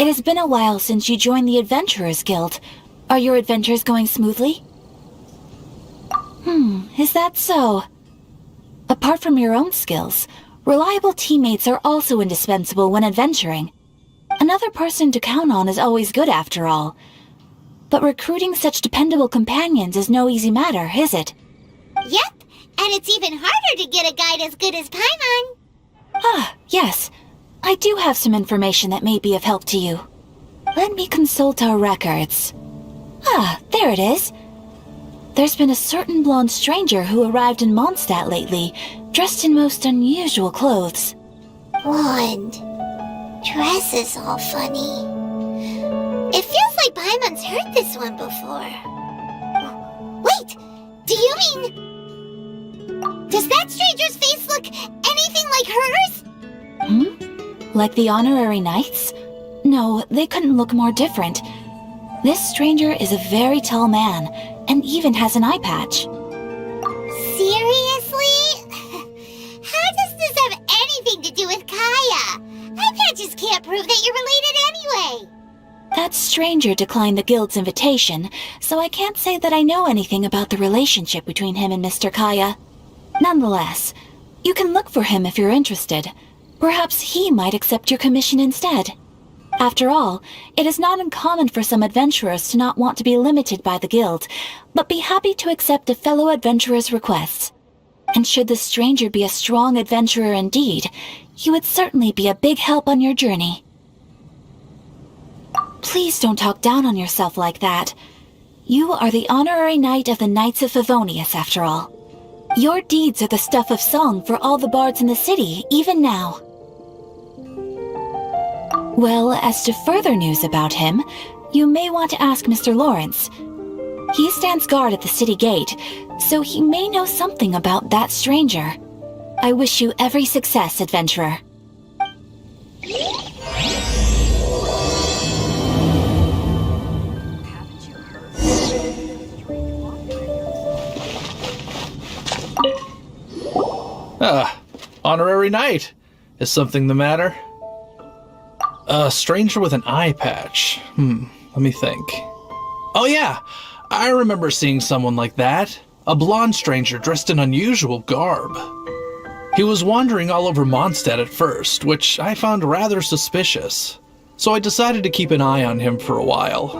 It has been a while since you joined the Adventurers Guild. Are your adventures going smoothly? Is that so? Apart from your own skills, reliable teammates are also indispensable when adventuring. Another person to count on is always good after all. But recruiting such dependable companions is no easy matter, is it? Yep, and it's even harder to get a guide as good as Paimon. Ah, yes. I do have some information that may be of help to you. Let me consult our records. Ah, there it is. There's been a certain blonde stranger who arrived in Mondstadt lately, dressed in most unusual clothes. Blonde. Dress is all funny. It feels like Paimon's heard this one before. Wait, do you mean... Does that stranger's face look anything like hers? Like the honorary knights? No, they couldn't look more different. This stranger is a very tall man, and even has an eye patch. Seriously? How does this have anything to do with Kaya? Eye patches can't prove that you're related anyway. That stranger declined the guild's invitation, so I can't say that I know anything about the relationship between him and Mr. Kaya. Nonetheless, you can look for him if you're interested. Perhaps he might accept your commission instead. After all, it is not uncommon for some adventurers to not want to be limited by the guild, but be happy to accept a fellow adventurer's requests. And should the stranger be a strong adventurer indeed, he would certainly be a big help on your journey. Please don't talk down on yourself like that. You are the honorary knight of the Knights of Favonius, after all. Your deeds are the stuff of song for all the bards in the city, even now. Well, as to further news about him, you may want to ask Mr. Lawrence. He stands guard at the city gate, so he may know something about that stranger. I wish you every success, adventurer. Honorary knight. Is something the matter? A stranger with an eye patch. Let me think. Oh yeah, I remember seeing someone like that. A blonde stranger dressed in unusual garb. He was wandering all over Mondstadt at first, which I found rather suspicious. So I decided to keep an eye on him for a while.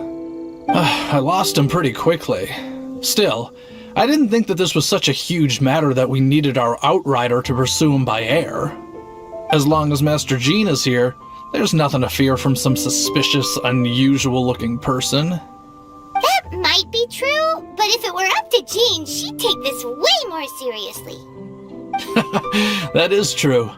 I lost him pretty quickly. Still, I didn't think that this was such a huge matter that we needed our outrider to pursue him by air. As long as Master Jean is here, there's nothing to fear from some suspicious, unusual-looking person. That might be true, but if it were up to Jean, she'd take this way more seriously. That is true.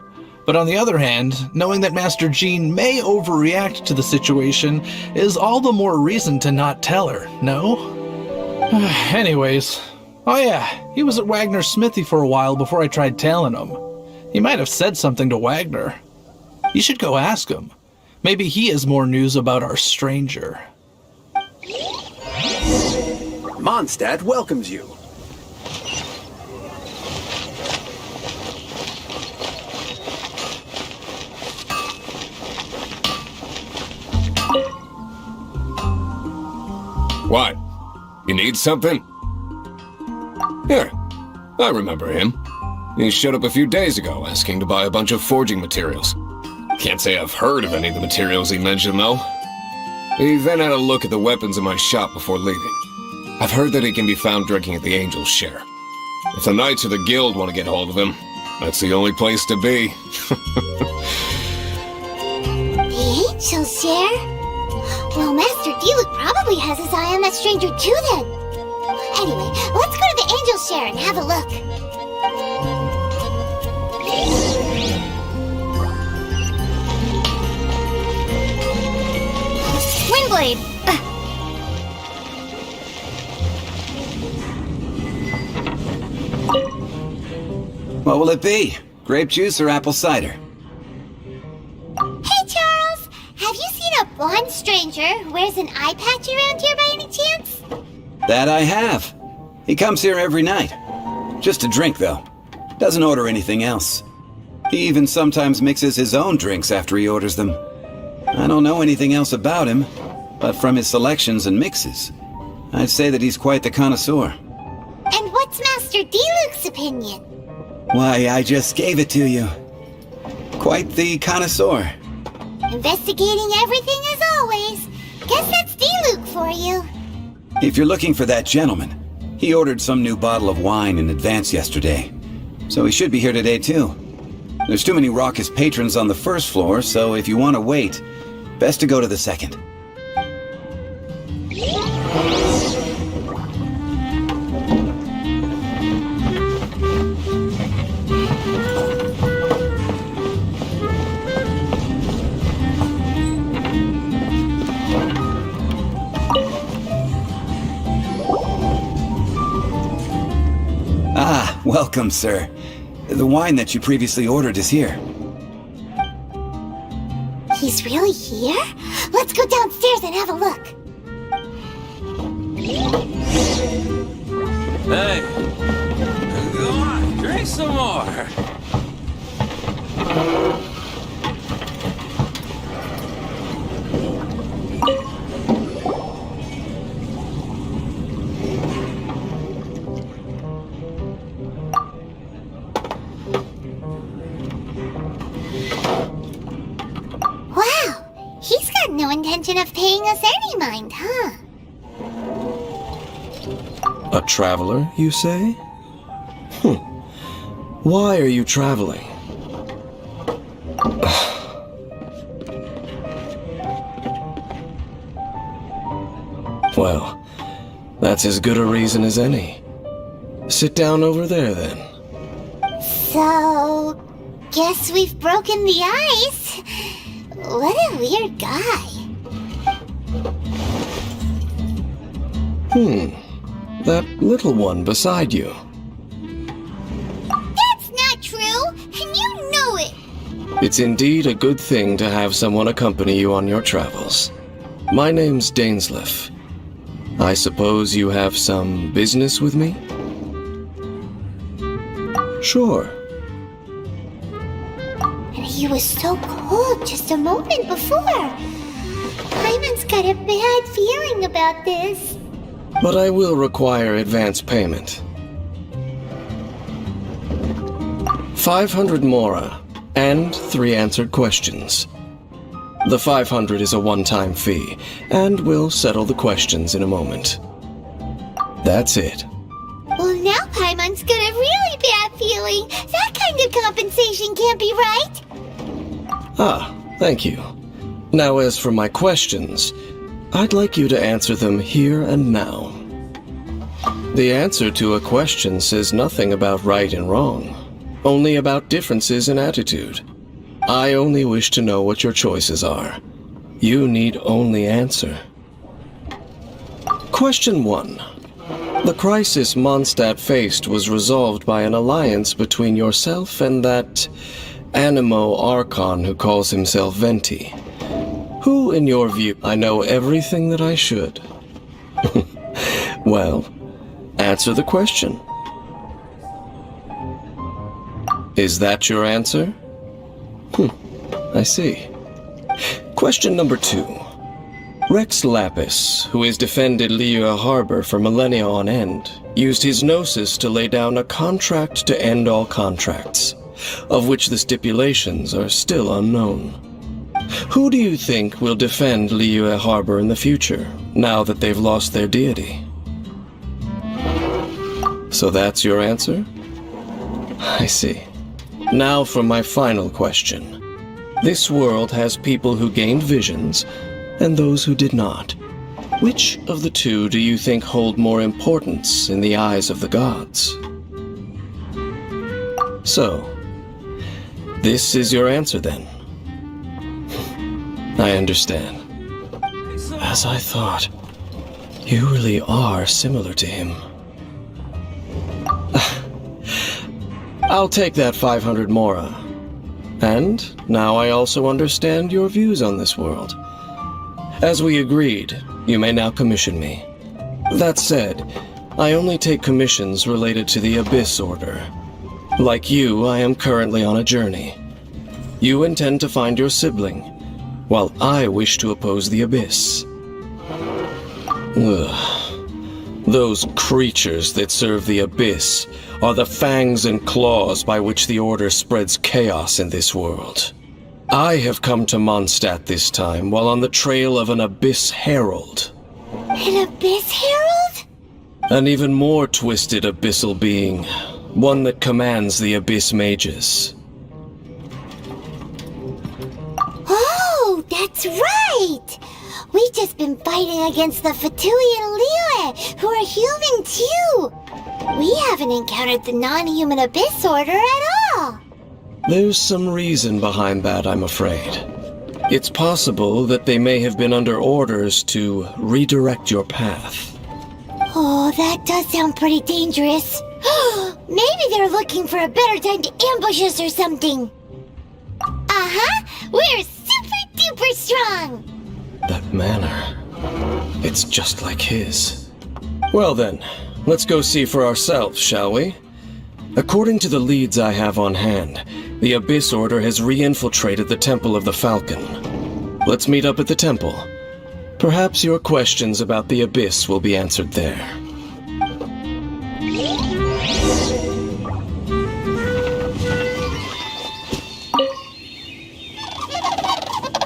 But on the other hand, knowing that Master Jean may overreact to the situation is all the more reason to not tell her, no? Anyways, oh yeah, he was at Wagner's smithy for a while before I tried tailing him. He might have said something to Wagner. You should go ask him. Maybe he has more news about our stranger. Mondstadt welcomes you. What? You need something? Here, I remember him. He showed up a few days ago asking to buy a bunch of forging materials. Can't say I've heard of any of the materials he mentioned, though. He then had a look at the weapons in my shop before leaving. I've heard that he can be found drinking at the Angel's Share. If the Knights of the Guild want to get hold of him, that's the only place to be. The Angel's Share? Well, Master Diluc probably has his eye on that stranger too, then. Anyway, let's go to the Angel's Share and have a look. Windblade! What will it be? Grape juice or apple cider? Hey, Charles! Have you seen a blonde stranger who wears an eye patch around here by any chance? That I have. He comes here every night. Just to drink, though. Doesn't order anything else. He even sometimes mixes his own drinks after he orders them. I don't know anything else about him, but from his selections and mixes, I'd say that he's quite the connoisseur. And what's Master D-Luke's opinion? Why, I just gave it to you. Quite the connoisseur. Investigating everything as always. Guess that's D-Luke for you. If you're looking for that gentleman, he ordered some new bottle of wine in advance yesterday. So he should be here today too. There's too many raucous patrons on the first floor, so if you want to wait, best to go to the second. Ah, welcome, sir. The wine that you previously ordered is here. He's really here? Let's go downstairs and have a look. Hey, go on, drink some more. Wow, he's got no intention of paying us any mind, huh? A traveler, you say? Why are you traveling? Well, that's as good a reason as any. Sit down over there, then. So, guess we've broken the ice. What a weird guy. That little one beside you. That's not true, and you know it. It's indeed a good thing to have someone accompany you on your travels. My name's Dainsleif. I suppose you have some business with me? Sure. And he was so cold just a moment before. Hyman's got a bad feeling about this. But I will require advance payment. 500 mora, and 3 answered questions. The 500 is a one-time fee, and we'll settle the questions in a moment. That's it. Well, now Paimon's got a really bad feeling. That kind of compensation can't be right. Ah, thank you. Now as for my questions, I'd like you to answer them here and now. The answer to a question says nothing about right and wrong, only about differences in attitude. I only wish to know what your choices are. You need only answer. Question 1. The crisis Mondstadt faced was resolved by an alliance between yourself and that Animo Archon who calls himself Venti. Who, in your view, I know everything that I should. Well, answer the question. Is that your answer? I see. Question number 2. Rex Lapis, who has defended Liyue Harbor for millennia on end, used his gnosis to lay down a contract to end all contracts, of which the stipulations are still unknown. Who do you think will defend Liyue Harbor in the future, now that they've lost their deity? So that's your answer? I see. Now for my final question. This world has people who gained visions, and those who did not. Which of the two do you think hold more importance in the eyes of the gods? So, this is your answer then? I understand. As I thought, you really are similar to him. I'll take that 500 mora. And now I also understand your views on this world. As we agreed, you may now commission me. That said, I only take commissions related to the Abyss Order. Like you, I am currently on a journey. You intend to find your sibling, while I wish to oppose the Abyss. Ugh. Those creatures that serve the Abyss are the fangs and claws by which the Order spreads chaos in this world. I have come to Mondstadt this time while on the trail of an Abyss Herald. An Abyss Herald? An even more twisted abyssal being, one that commands the Abyss Mages. Oh, that's right! We've just been fighting against the Fatui and Liyue, who are human too! We haven't encountered the non-human Abyss Order at all! There's some reason behind that, I'm afraid. It's possible that they may have been under orders to redirect your path. Oh, that does sound pretty dangerous. Maybe they're looking for a better time to ambush us or something. Uh-huh! We're super duper strong! That manner, it's just like his. Well then, let's go see for ourselves, shall we? According to the leads I have on hand, the Abyss Order has re-infiltrated the Temple of the Falcon. Let's meet up at the temple. Perhaps your questions about the Abyss will be answered there.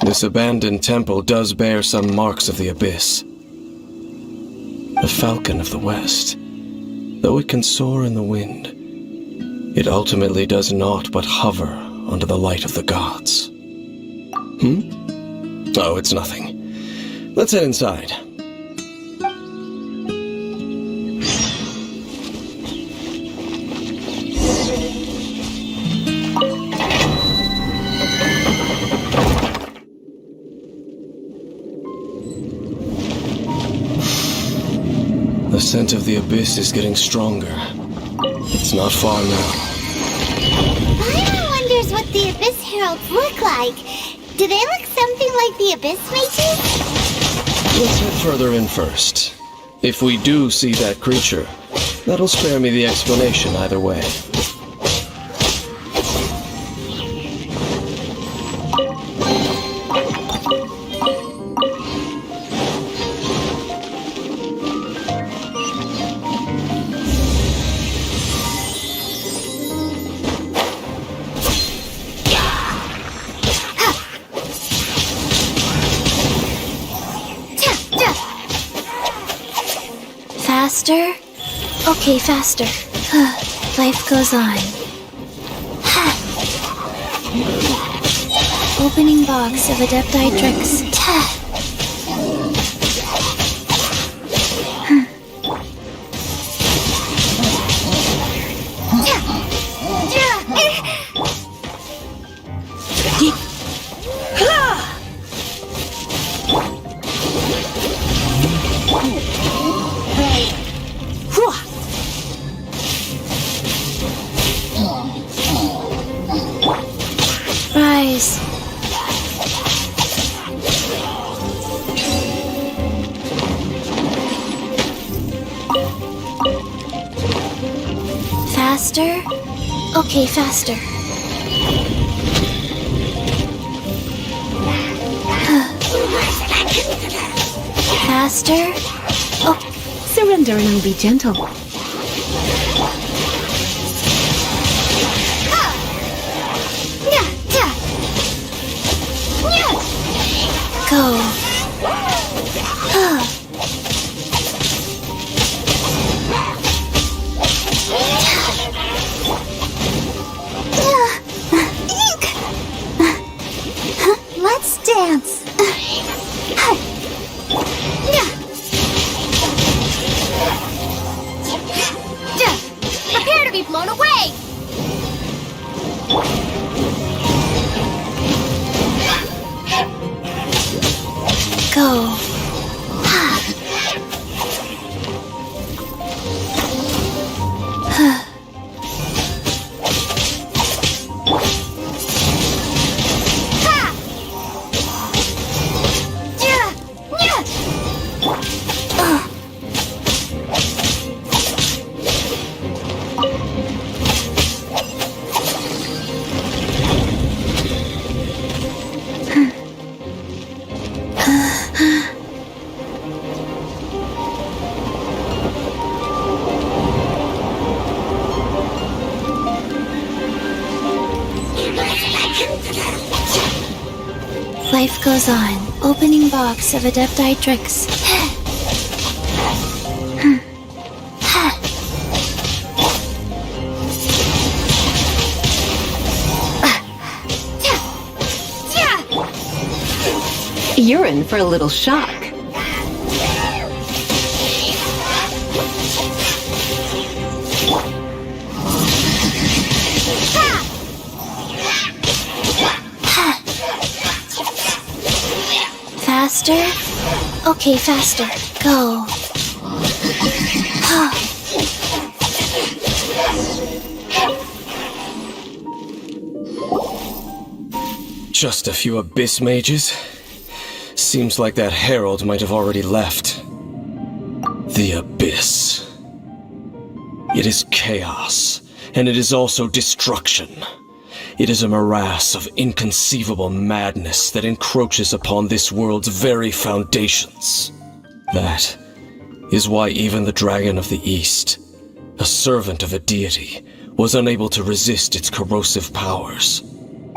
This abandoned temple does bear some marks of the Abyss. The Falcon of the West, though it can soar in the wind, it ultimately does naught but hover under the light of the gods. Oh, it's nothing. Let's head inside. The scent of the Abyss is getting stronger. It's not far now. Byron wonders what the Abyss Heralds look like. Do they look something like the Abyss Mages? Let's head further in first. If we do see that creature, that'll spare me the explanation either way. Faster? Okay, faster. Life goes on. Opening box of Adepti tricks. Rise. Faster? Okay, faster. Faster? Oh, surrender and I'll be gentle. Go. Let's dance. Life goes on. Opening box of Adepti tricks. You're in for a little shock. Faster? Okay, faster. Go. Just a few abyss mages? Seems like that herald might have already left. The abyss. It is chaos, and it is also destruction. It is a morass of inconceivable madness that encroaches upon this world's very foundations. That is why even the Dragon of the East, a servant of a deity, was unable to resist its corrosive powers.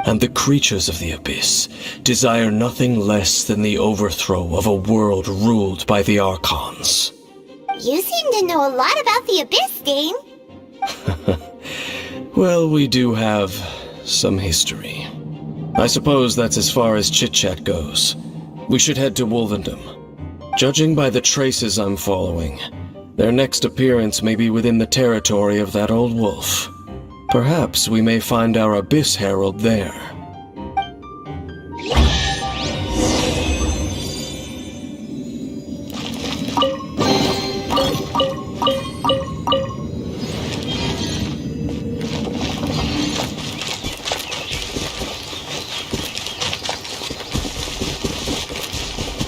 And the creatures of the abyss desire nothing less than the overthrow of a world ruled by the Archons. You seem to know a lot about the Abyss, Dane. Well, we do have some history. I suppose that's as far as chit-chat goes. We should head to Wolvendom. Judging by the traces I'm following, their next appearance may be within the territory of that old wolf. Perhaps we may find our Abyss Herald there.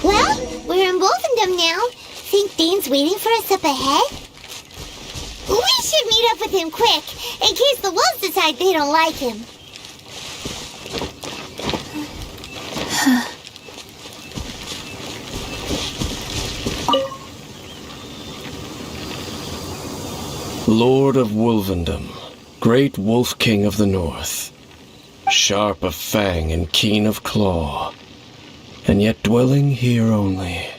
Well, we're in Wolfendom now. Think Dane's waiting for us up ahead? We should meet up with him quick, in case the wolves decide they don't like him. Lord of Wolvendom, great wolf king of the north, sharp of fang and keen of claw, and yet dwelling here only.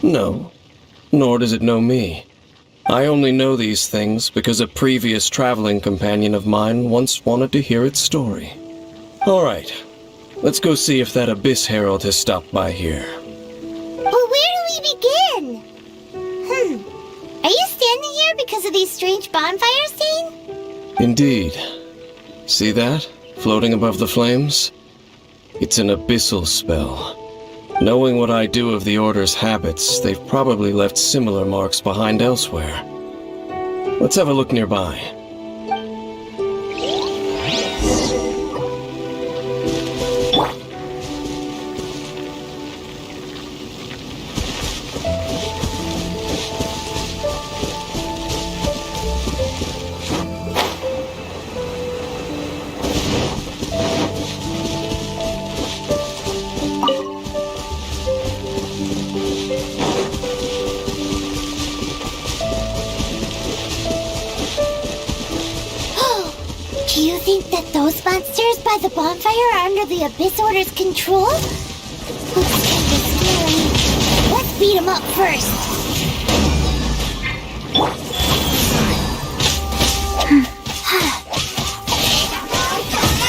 No, nor does it know me. I only know these things because a previous traveling companion of mine once wanted to hear its story. All right, let's go see if that Abyss Herald has stopped by here. But where do we begin? Are you standing here because of these strange bonfires, Dane? Indeed. See that, floating above the flames? It's an abyssal spell. Knowing what I do of the Order's habits, they've probably left similar marks behind elsewhere. Let's have a look nearby. Do you think that those monsters by the bonfire are under the Abyss Order's control? Looks kinda scary. Let's beat them up first.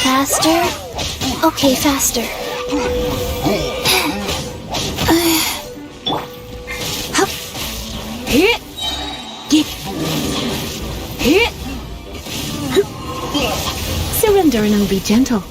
Faster? Okay, faster. Surrender and I'll be gentle.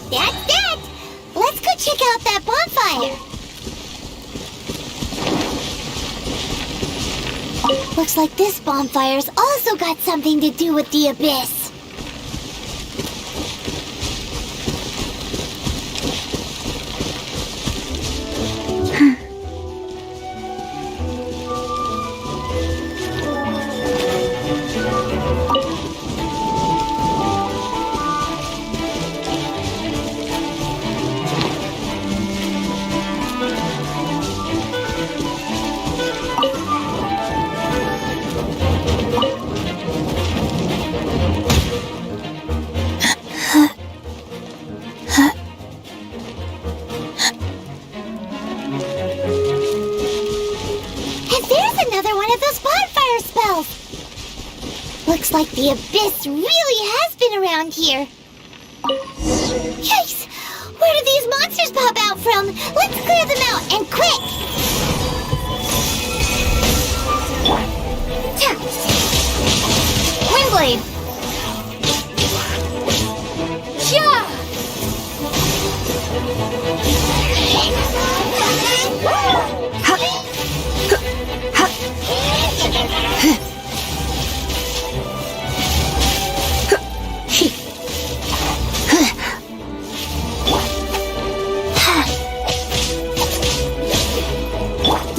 That's that! Let's go check out that bonfire! Looks like this bonfire's also got something to do with the Abyss. And there's another one of those bonfire spells! Looks like the abyss really has been around here. Yikes! Where did these monsters pop out from? Let's clear them out, and quick! Windblade! Yeah!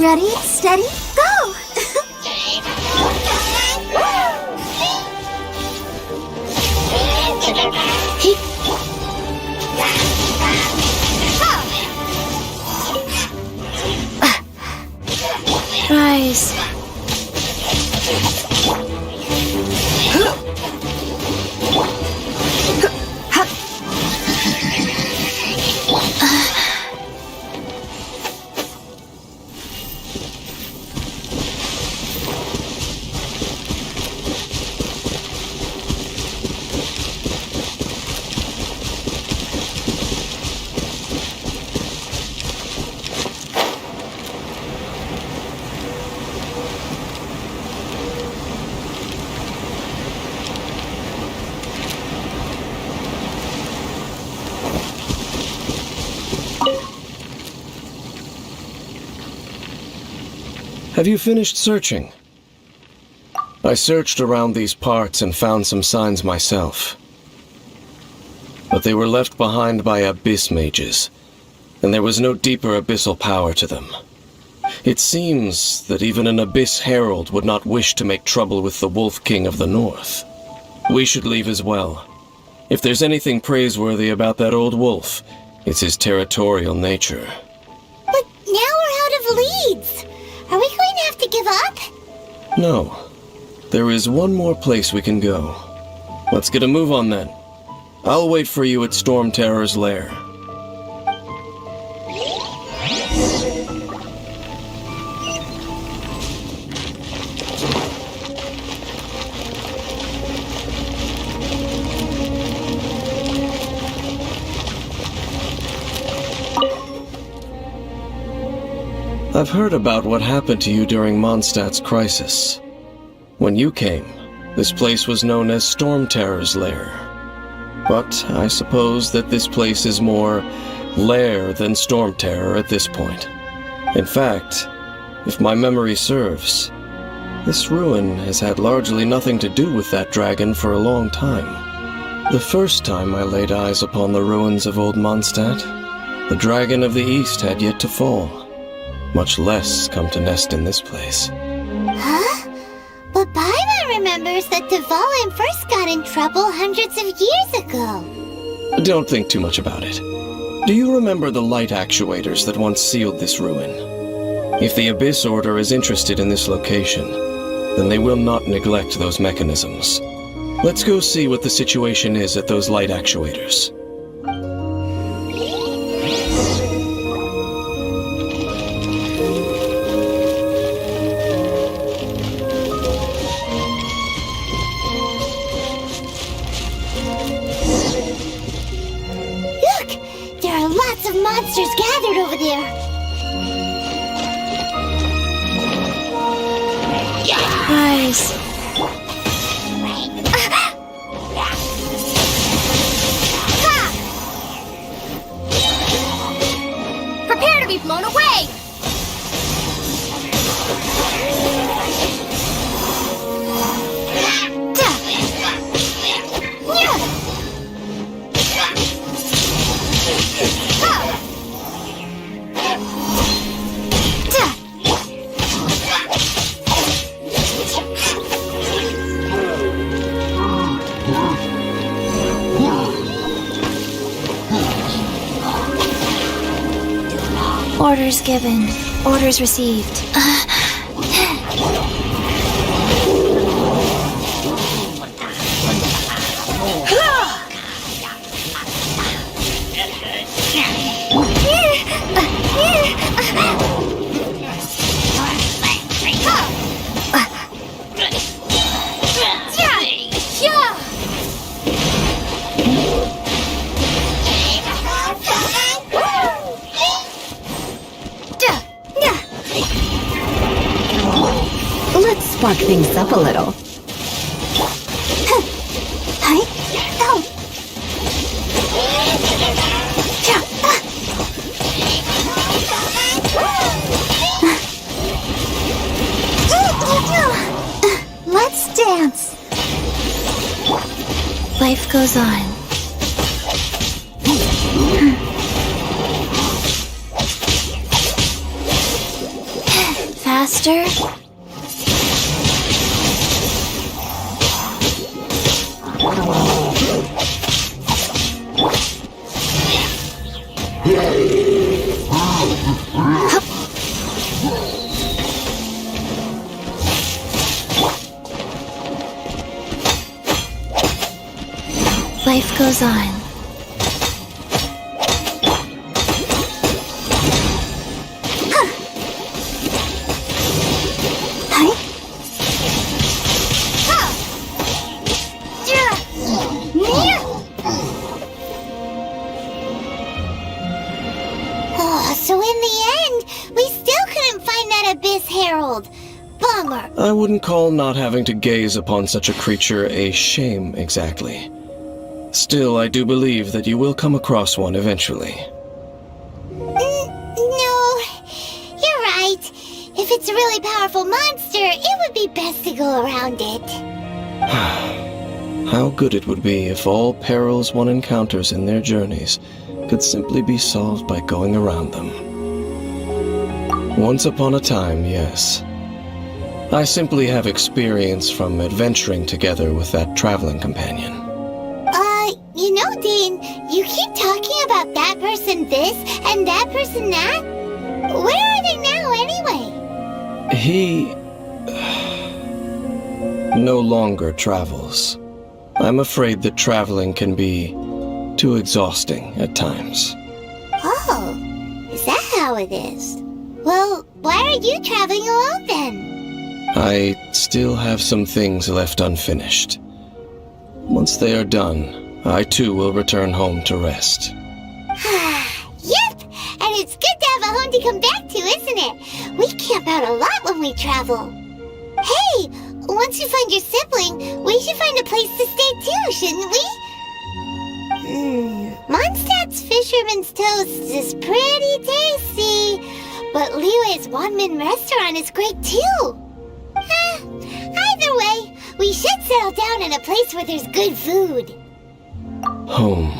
Ready, steady, go! Rise. Have you finished searching? I searched around these parts and found some signs myself. But they were left behind by abyss mages, and there was no deeper abyssal power to them. It seems that even an abyss herald would not wish to make trouble with the Wolf King of the North. We should leave as well. If there's anything praiseworthy about that old wolf, it's his territorial nature. But now we're out of leads! Are we going to have to give up? No. There is one more place we can go. Let's get a move on then. I'll wait for you at Storm Terror's lair. I've heard about what happened to you during Mondstadt's crisis. When you came, this place was known as Storm Terror's lair. But I suppose that this place is more lair than Storm Terror at this point. In fact, if my memory serves, this ruin has had largely nothing to do with that dragon for a long time. The first time I laid eyes upon the ruins of old Mondstadt, the dragon of the East had yet to fall, much less come to nest in this place. Huh? But Paimon remembers that Dvalin first got in trouble hundreds of years ago. Don't think too much about it. Do you remember the light actuators that once sealed this ruin? If the Abyss Order is interested in this location, then they will not neglect those mechanisms. Let's go see what the situation is at those light actuators. Monsters gathered over there. Rise. Prepare to be blown away. Orders given. Orders received. Let's spark things up a little. Hi. Oh. Let's dance. Life goes on. Faster. Life goes on. So in the end, we still couldn't find that Abyss Herald. Bummer. I wouldn't call not having to gaze upon such a creature a shame exactly. Still, I do believe that you will come across one eventually. No, you're right. If it's a really powerful monster, it would be best to go around it. How good it would be if all perils one encounters in their journeys could simply be solved by going around them. Once upon a time, yes. I simply have experience from adventuring together with that traveling companion. You know, Dane, you keep talking about that person this and that person that. Where are they now, anyway? He no longer travels. I'm afraid that traveling can be too exhausting at times. Oh, is that how it is? Well, why are you traveling alone then? I still have some things left unfinished. Once they are done, I too will return home to rest. Yep, and it's good to have a home to come back to, isn't it? We camp out a lot when we travel. Hey, once you find your sibling, we should find a place to stay too, shouldn't we? Mondstadt's Fisherman's Toast is pretty tasty, but Liyue's one-man restaurant is great too. Either way, we should settle down in a place where there's good food. Home.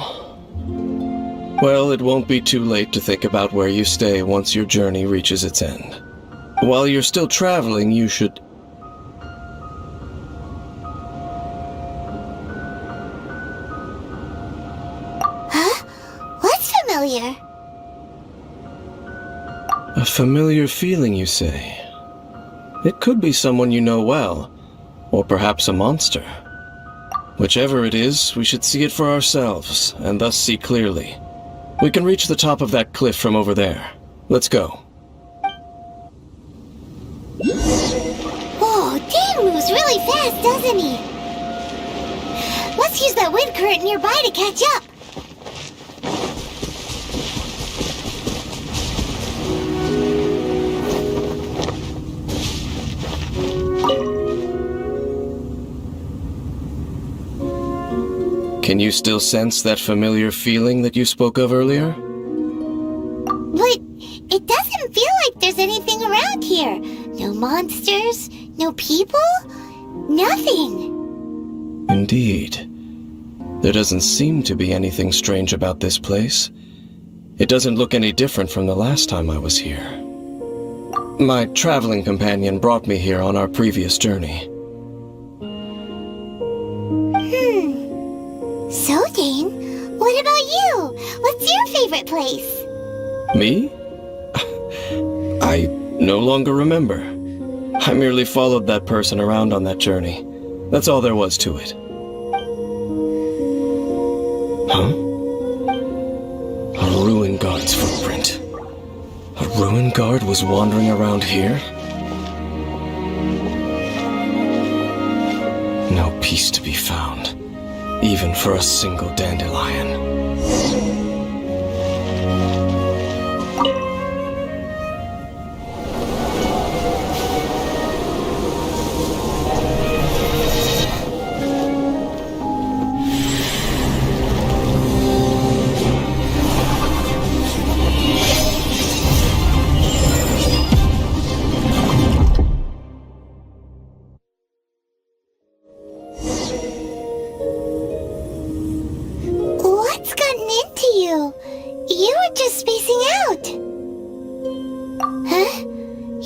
Well, it won't be too late to think about where you stay once your journey reaches its end. While you're still traveling, you should... Huh? What's familiar? A familiar feeling, you say? It could be someone you know well, or perhaps a monster. Whichever it is, we should see it for ourselves, and thus see clearly. We can reach the top of that cliff from over there. Let's go. Whoa, Dan moves really fast, doesn't he? Let's use that wind current nearby to catch up. Can you still sense that familiar feeling that you spoke of earlier? But it doesn't feel like there's anything around here. No monsters, no people, nothing. Indeed. There doesn't seem to be anything strange about this place. It doesn't look any different from the last time I was here. My traveling companion brought me here on our previous journey. So, Dane, what about you? What's your favorite place? Me? I no longer remember. I merely followed that person around on that journey. That's all there was to it. Huh? A ruin guard's footprint. A ruin guard was wandering around here? No peace to be found, even for a single dandelion.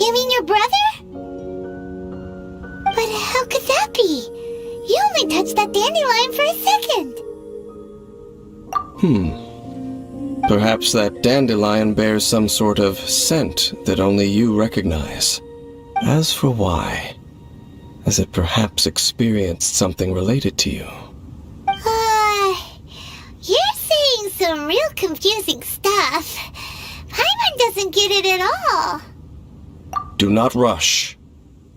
You mean your brother? But how could that be? You only touched that dandelion for a second. Perhaps that dandelion bears some sort of scent that only you recognize. As for why, has it perhaps experienced something related to you? You're saying some real confusing stuff. Paimon doesn't get it at all. Do not rush.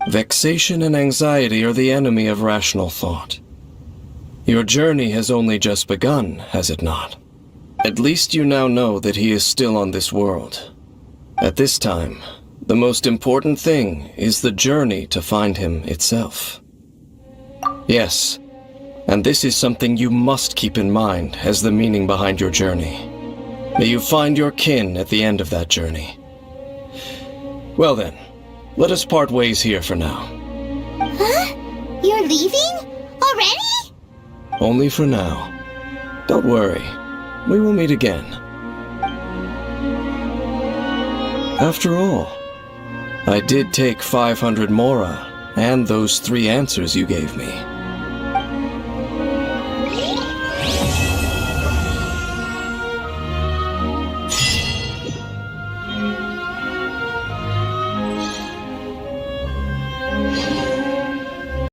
Vexation and anxiety are the enemy of rational thought. Your journey has only just begun, has it not? At least you now know that he is still on this world. At this time, the most important thing is the journey to find him itself. Yes, and this is something you must keep in mind as the meaning behind your journey. May you find your kin at the end of that journey. Well then, let us part ways here for now. Huh? You're leaving? Already? Only for now. Don't worry, we will meet again. After all, I did take 500 mora and those 3 answers you gave me.